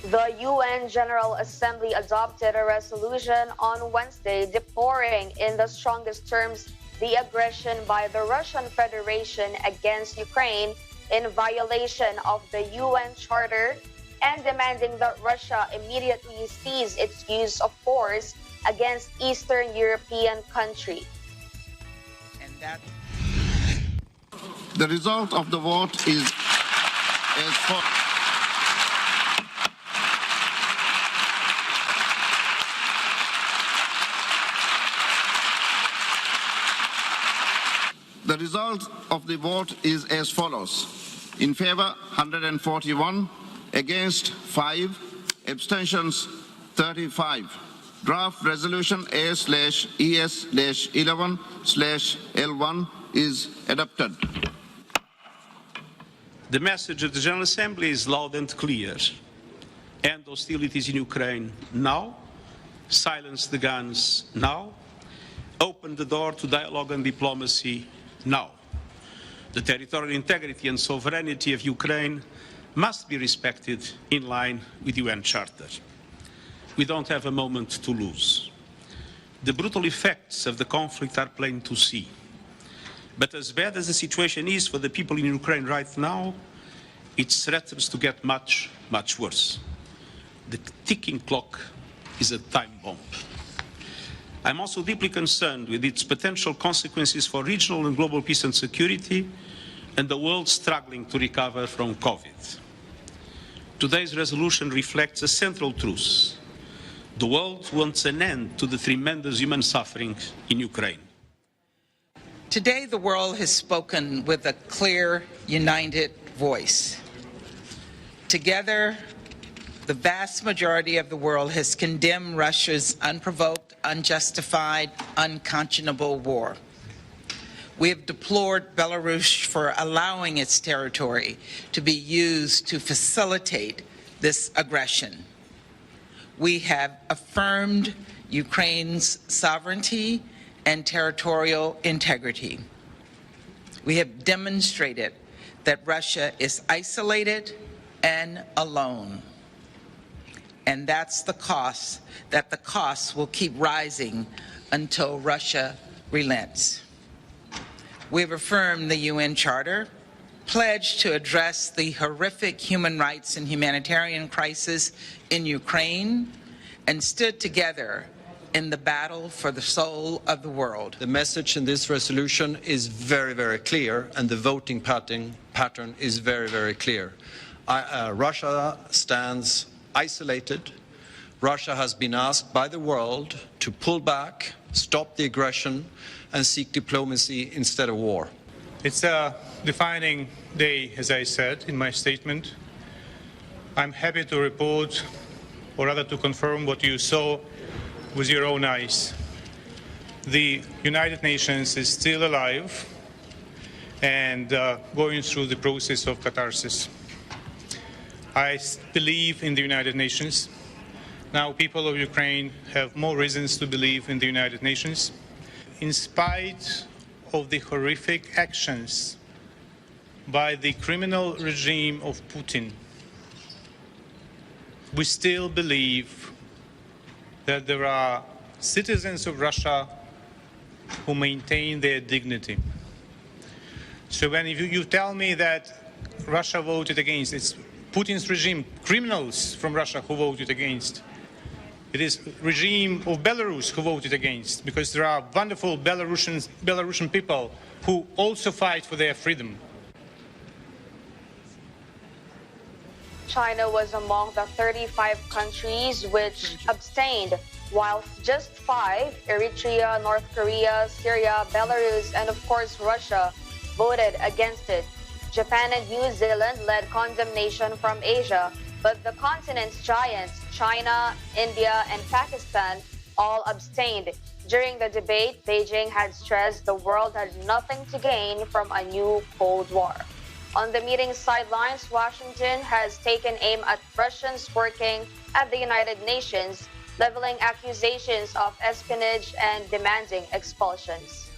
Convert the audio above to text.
The UN General Assembly adopted a resolution on Wednesday deploring in the strongest terms the aggression by the Russian Federation against Ukraine in violation of the UN Charter and demanding that Russia immediately cease its use of force against Eastern European country. The result of the vote is as follows. The result of the vote is as follows. In favor, 141, against 5, abstentions 35. Draft resolution A/ES/11/L1 is adopted. The message of the General Assembly is loud and clear. End hostilities in Ukraine now. Silence the guns now. Open the door to dialogue and diplomacy now. The territorial integrity and sovereignty of Ukraine must be respected in line with the UN Charter. We don't have a moment to lose. The brutal effects of the conflict are plain to see. But as bad as the situation is for the people in Ukraine right now, it threatens to get much, much worse. The ticking clock is a time bomb. I'm also deeply concerned with its potential consequences for regional and global peace and security and the world struggling to recover from COVID. Today's resolution reflects a central truth. The world wants an end to the tremendous human suffering in Ukraine. Today, the world has spoken with a clear, united voice. Together, the vast majority of the world has condemned Russia's unprovoked, unjustified, unconscionable war. We have deplored Belarus for allowing its territory to be used to facilitate this aggression. We have affirmed Ukraine's sovereignty and territorial integrity. We have demonstrated that Russia is isolated and alone. And that's the cost, that the costs will keep rising until Russia relents. We've affirmed the UN Charter, pledged to address the horrific human rights and humanitarian crisis in Ukraine, and stood together in the battle for the soul of the world. The message in this resolution is very, very clear, and the voting pattern is very, very clear. Russia stands isolated. Russia has been asked by the world to pull back, stop the aggression, and seek diplomacy instead of war. It's a defining day, as I said in my statement. I'm happy to report, or rather to confirm what you saw with your own eyes. The United Nations is still alive and going through the process of catharsis. I believe in the United Nations. Now people of Ukraine have more reasons to believe in the United Nations. In spite of the horrific actions by the criminal regime of Putin, we still believe that there are citizens of Russia who maintain their dignity. So when you tell me that Russia voted against, it's Putin's regime, criminals from Russia who voted against. It is regime of Belarus who voted against, because there are wonderful Belarusian people who also fight for their freedom. China was among the 35 countries which abstained, while just 5, Eritrea, North Korea, Syria, Belarus, and of course Russia, voted against it. Japan and New Zealand led condemnation from Asia, but the continent's giants, China, India, and Pakistan, all abstained. During the debate, Beijing had stressed the world had nothing to gain from a new Cold War. On the meeting's sidelines, Washington has taken aim at Russians working at the United Nations, leveling accusations of espionage and demanding expulsions.